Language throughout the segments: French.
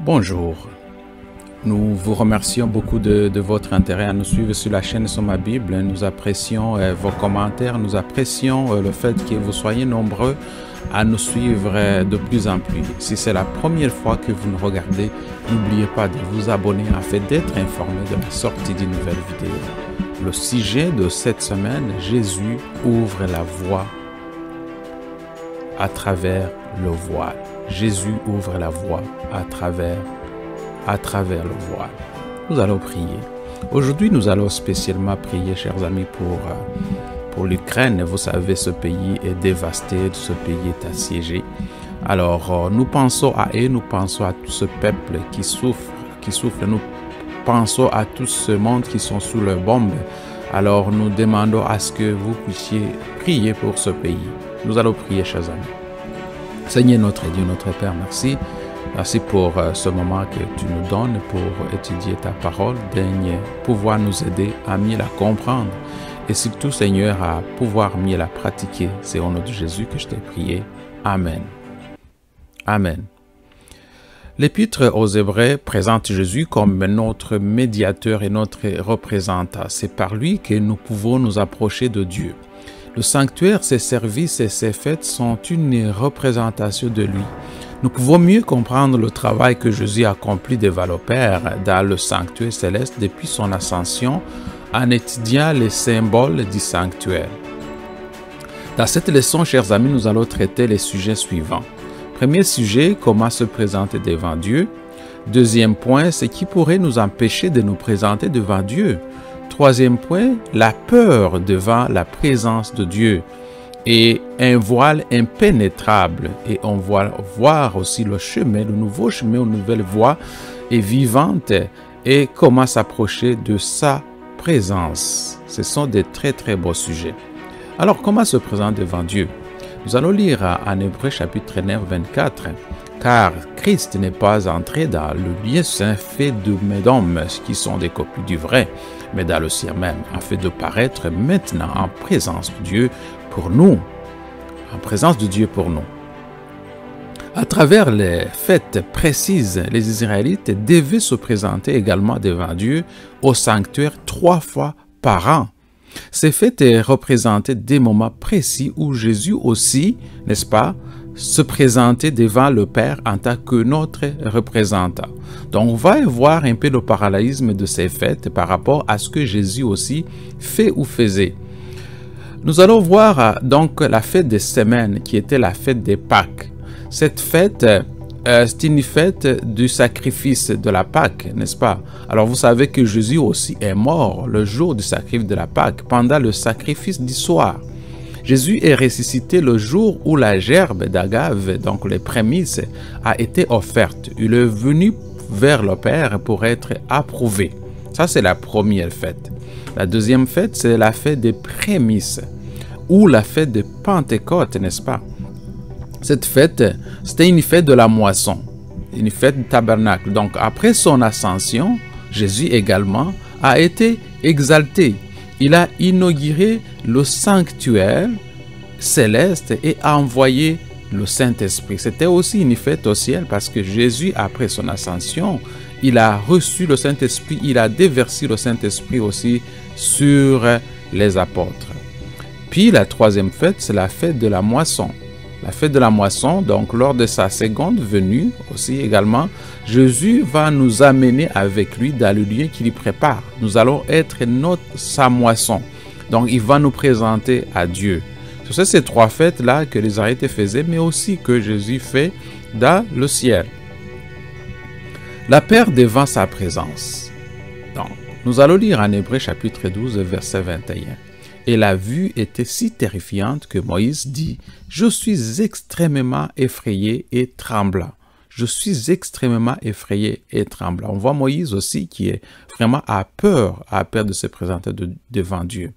Bonjour, nous vous remercions beaucoup de votre intérêt à nous suivre sur la chaîne Sur ma Bible. Nous apprécions vos commentaires, nous apprécions le fait que vous soyez nombreux à nous suivre de plus en plus. Si c'est la première fois que vous nous regardez, n'oubliez pas de vous abonner afin d'être informé de la sortie d'une nouvelle vidéo. Le sujet de cette semaine, Jésus ouvre la voie à travers le voile. Jésus ouvre la voie à travers le voile. Nous allons prier. Aujourd'hui, nous allons spécialement prier, chers amis, pour l'Ukraine. Vous savez, ce pays est dévasté, ce pays est assiégé. Alors, nous pensons à eux, nous pensons à tout ce peuple qui souffre, nous pensons à tout ce monde qui sont sous leurs bombes. Alors, nous demandons à ce que vous puissiez prier pour ce pays. Nous allons prier, chers amis. Seigneur notre Dieu, notre Père, merci. Merci pour ce moment que tu nous donnes pour étudier ta parole. Daigne pouvoir nous aider à mieux la comprendre et surtout, Seigneur, à pouvoir mieux la pratiquer. C'est au nom de Jésus que je t'ai prié. Amen. Amen. L'Épître aux Hébreux présente Jésus comme notre médiateur et notre représentant. C'est par lui que nous pouvons nous approcher de Dieu. Le sanctuaire, ses services et ses fêtes sont une représentation de lui. Nous pouvons mieux comprendre le travail que Jésus a accompli devant le Père dans le sanctuaire céleste depuis son ascension en étudiant les symboles du sanctuaire. Dans cette leçon, chers amis, nous allons traiter les sujets suivants. Premier sujet, comment se présenter devant Dieu. Deuxième point, ce qui pourrait nous empêcher de nous présenter devant Dieu. Troisième point, la peur devant la présence de Dieu et un voile impénétrable. Et on va voir aussi le chemin, le nouveau chemin, une nouvelle voie et vivante et comment s'approcher de sa présence. Ce sont des très très beaux sujets. Alors, comment se présenter devant Dieu? Nous allons lire en Hébreux chapitre 9, 24. Car Christ n'est pas entré dans le lieu saint fait d'hommes qui sont des copies du vrai, mais dans le ciel même, afin de paraître maintenant en présence de Dieu pour nous. En présence de Dieu pour nous. À travers les fêtes précises, les Israélites devaient se présenter également devant Dieu au sanctuaire 3 fois par an. Ces fêtes représentaient des moments précis où Jésus aussi, n'est-ce pas, se présenter devant le Père en tant que notre représentant. Donc, on va voir un peu le parallélisme de ces fêtes par rapport à ce que Jésus aussi fait ou faisait. Nous allons voir donc la fête des semaines qui était la fête des Pâques. Cette fête, c'est une fête du sacrifice de la Pâque, n'est-ce pas? Alors, vous savez que Jésus aussi est mort le jour du sacrifice de la Pâque, pendant le sacrifice du soir. Jésus est ressuscité le jour où la gerbe d'agave, donc les prémices, a été offerte. Il est venu vers le Père pour être approuvé. Ça, c'est la première fête. La deuxième fête, c'est la fête des prémices, ou la fête de Pentecôte, n'est-ce pas? Cette fête, c'était une fête de la moisson, une fête du tabernacle. Donc, après son ascension, Jésus également a été exalté. Il a inauguré le sanctuaire céleste et a envoyé le Saint-Esprit. C'était aussi une fête au ciel parce que Jésus, après son ascension, il a reçu le Saint-Esprit, il a déversé le Saint-Esprit aussi sur les apôtres. Puis la troisième fête, c'est la fête de la moisson. La fête de la moisson, donc lors de sa seconde venue aussi également, Jésus va nous amener avec lui dans le lieu qu'il prépare. Nous allons être sa moisson. Donc il va nous présenter à Dieu. C'est ces 3 fêtes-là que les Israélites faisaient, mais aussi que Jésus fait dans le ciel. La peur devant sa présence. Donc, nous allons lire en Hébreux chapitre 12, verset 21. Et la vue était si terrifiante que Moïse dit « Je suis extrêmement effrayé et tremblant. » Je suis extrêmement effrayé et tremblant. On voit Moïse aussi qui est vraiment à peur de se présenter devant Dieu.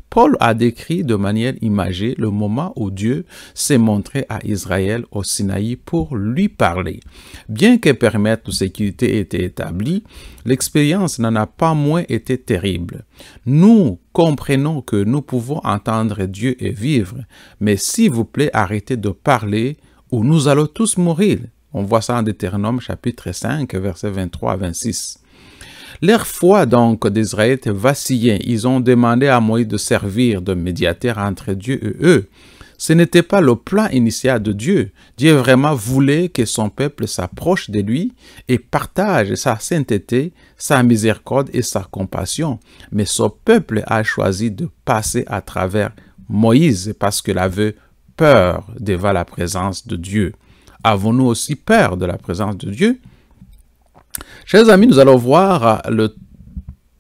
Paul a décrit de manière imagée le moment où Dieu s'est montré à Israël au Sinaï pour lui parler. Bien que périmètre de sécurité ait été établi, l'expérience n'en a pas moins été terrible. Nous comprenons que nous pouvons entendre Dieu et vivre, mais s'il vous plaît, arrêtez de parler ou nous allons tous mourir. On voit ça en Deutéronome chapitre 5, versets 23 à 26. Leur foi donc des Israélites vacillait. Ils ont demandé à Moïse de servir de médiateur entre Dieu et eux. Ce n'était pas le plan initial de Dieu. Dieu vraiment voulait que son peuple s'approche de lui et partage sa sainteté, sa miséricorde et sa compassion. Mais son peuple a choisi de passer à travers Moïse parce qu'il avait peur devant la présence de Dieu. Avons-nous aussi peur de la présence de Dieu? Chers amis, nous allons voir le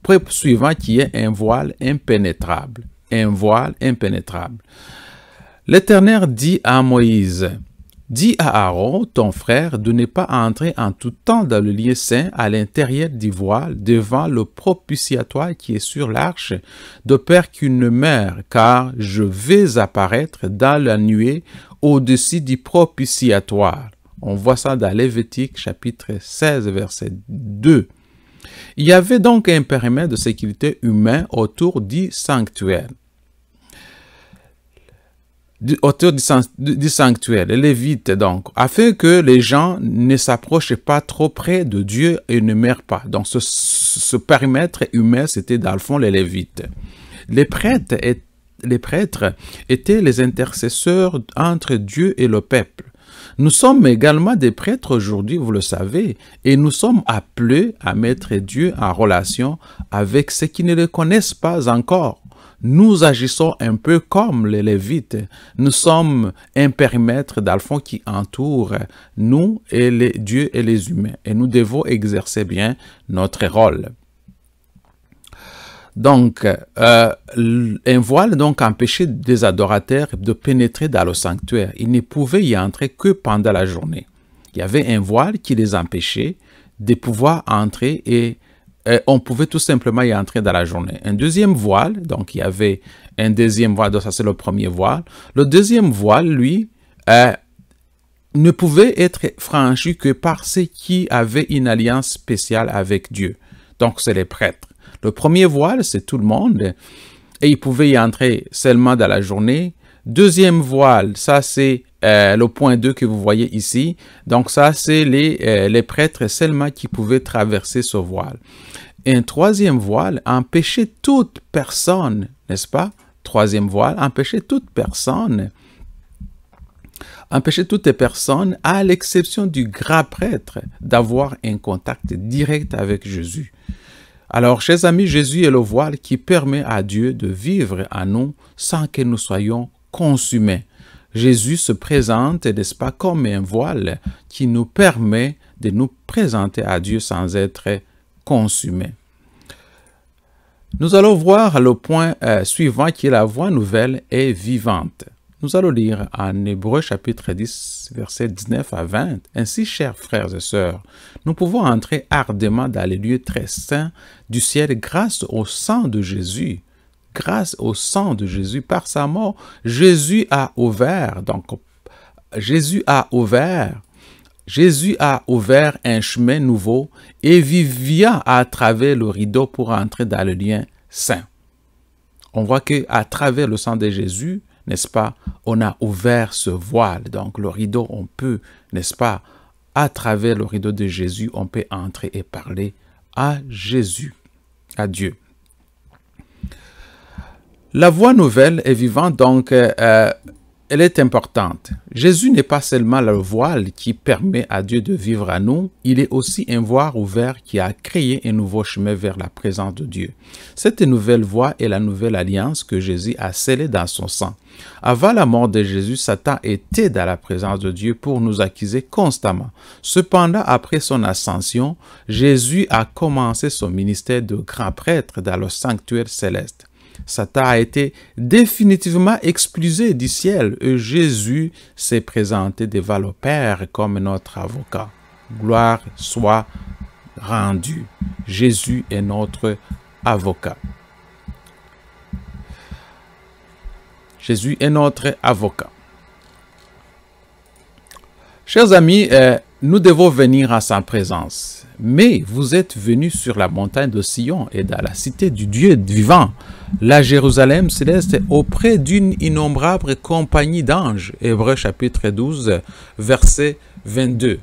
point suivant qui est un voile impénétrable. Un voile impénétrable. L'Éternel dit à Moïse, « Dis à Aaron, ton frère, de ne pas entrer en tout temps dans le lieu saint à l'intérieur du voile devant le propitiatoire qui est sur l'arche, de peur qu'il ne meure, car je vais apparaître dans la nuée au-dessus du propitiatoire. » On voit ça dans Lévitique chapitre 16, verset 2. Il y avait donc un périmètre de sécurité humain autour du sanctuaire. Autour du sanctuaire, les Lévites donc, afin que les gens ne s'approchent pas trop près de Dieu et ne meurent pas. Donc ce périmètre humain, c'était dans le fond les Lévites. Les prêtres étaient les intercesseurs entre Dieu et le peuple. Nous sommes également des prêtres aujourd'hui, vous le savez, et nous sommes appelés à mettre Dieu en relation avec ceux qui ne le connaissent pas encore. Nous agissons un peu comme les Lévites. Nous sommes un périmètre, dans le fond, qui entoure nous et Dieu et les humains. Et nous devons exercer bien notre rôle. Donc, un voile donc empêchait des adorateurs de pénétrer dans le sanctuaire. Ils ne pouvaient y entrer que pendant la journée. Il y avait un voile qui les empêchait de pouvoir entrer et on pouvait tout simplement y entrer dans la journée. Un deuxième voile, donc il y avait un deuxième voile, donc ça c'est le premier voile. Le deuxième voile, lui, ne pouvait être franchi que par ceux qui avaient une alliance spéciale avec Dieu. Donc c'est les prêtres. Le premier voile, c'est tout le monde et ils pouvaient y entrer seulement dans la journée. Deuxième voile, ça c'est le point 2 que vous voyez ici. Donc ça c'est les prêtres seulement qui pouvaient traverser ce voile. Et un troisième voile empêchait toute personne, n'est-ce pas? Troisième voile empêchait toute personne, à l'exception du grand prêtre, d'avoir un contact direct avec Jésus. Alors, chers amis, Jésus est le voile qui permet à Dieu de vivre en nous sans que nous soyons consumés. Jésus se présente, n'est-ce pas, comme un voile qui nous permet de nous présenter à Dieu sans être consumés. Nous allons voir le point suivant qui est la voie nouvelle et vivante. Nous allons lire en Hébreux chapitre 10, versets 19 à 20. Ainsi, chers frères et sœurs, nous pouvons entrer ardemment dans les lieux très saints du ciel grâce au sang de Jésus. Grâce au sang de Jésus, par sa mort, Jésus a ouvert un chemin nouveau et vivant à travers le rideau pour entrer dans le lien saint. On voit qu'à travers le sang de Jésus, n'est-ce pas, on a ouvert ce voile. Donc le rideau, on peut, n'est-ce pas, à travers le rideau de Jésus, on peut entrer et parler à Jésus, à Dieu. La voie nouvelle et vivante, donc, elle est importante. Jésus n'est pas seulement le voile qui permet à Dieu de vivre à nous, il est aussi un voile ouvert qui a créé un nouveau chemin vers la présence de Dieu. Cette nouvelle voie est la nouvelle alliance que Jésus a scellée dans son sang. Avant la mort de Jésus, Satan était dans la présence de Dieu pour nous accuser constamment. Cependant, après son ascension, Jésus a commencé son ministère de grand prêtre dans le sanctuaire céleste. Satan a été définitivement expulsé du ciel et Jésus s'est présenté devant le Père comme notre avocat. Gloire soit rendue. Jésus est notre avocat. Jésus est notre avocat. Chers amis, nous devons venir à sa présence. Mais vous êtes venus sur la montagne de Sion et dans la cité du Dieu vivant, la Jérusalem céleste, auprès d'une innombrable compagnie d'anges. Hébreux chapitre 12, verset 22.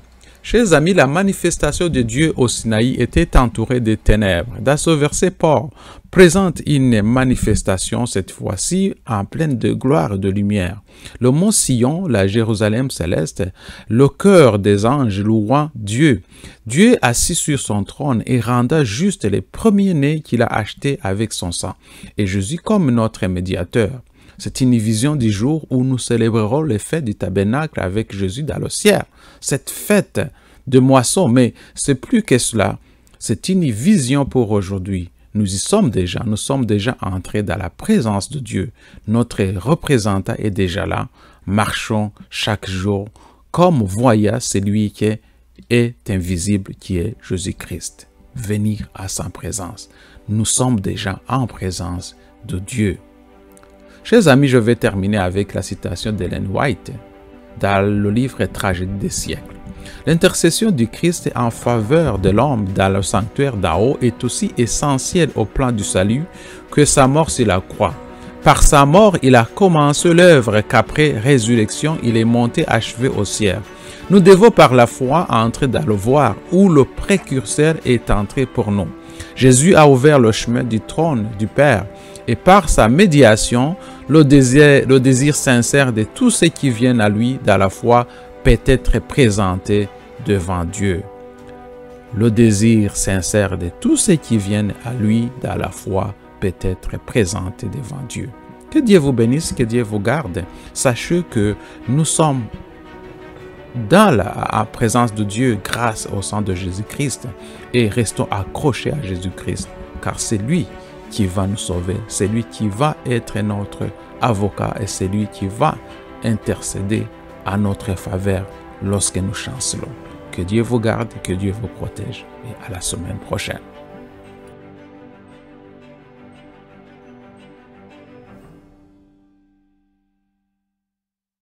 Chers amis, la manifestation de Dieu au Sinaï était entourée de ténèbres. Dans ce verset, Paul présente une manifestation, cette fois-ci, en pleine de gloire et de lumière. Le mont Sion, la Jérusalem céleste, le cœur des anges louant Dieu. Dieu assis sur son trône et rendant juste les premiers-nés qu'il a achetés avec son sang. Et Jésus comme notre médiateur. C'est une vision du jour où nous célébrerons les fêtes du tabernacle avec Jésus dans le ciel. Cette fête de moisson, mais c'est plus que cela. C'est une vision pour aujourd'hui. Nous y sommes déjà, nous sommes déjà entrés dans la présence de Dieu. Notre représentant est déjà là. Marchons chaque jour comme voyant celui qui est invisible, qui est Jésus-Christ. Venir à sa présence. Nous sommes déjà en présence de Dieu. Chers amis, je vais terminer avec la citation d'Ellen White dans le livre Tragédie des siècles. L'intercession du Christ en faveur de l'homme dans le sanctuaire d'en haut est aussi essentielle au plan du salut que sa mort sur la croix. Par sa mort, il a commencé l'œuvre qu'après résurrection, il est monté achevé au ciel. Nous devons par la foi entrer dans le voir où le précurseur est entré pour nous. Jésus a ouvert le chemin du trône du Père et par sa médiation, le désir sincère de tous ceux qui viennent à lui dans la foi peut être présenté devant Dieu. Le désir sincère de tous ceux qui viennent à lui dans la foi peut être présenté devant Dieu. Que Dieu vous bénisse, que Dieu vous garde. Sachez que nous sommes dans la présence de Dieu grâce au sang de Jésus-Christ et restons accrochés à Jésus-Christ car c'est lui qui va nous sauver, c'est lui qui va être notre avocat et c'est lui qui va intercéder à notre faveur lorsque nous chancelons. Que Dieu vous garde, que Dieu vous protège et à la semaine prochaine.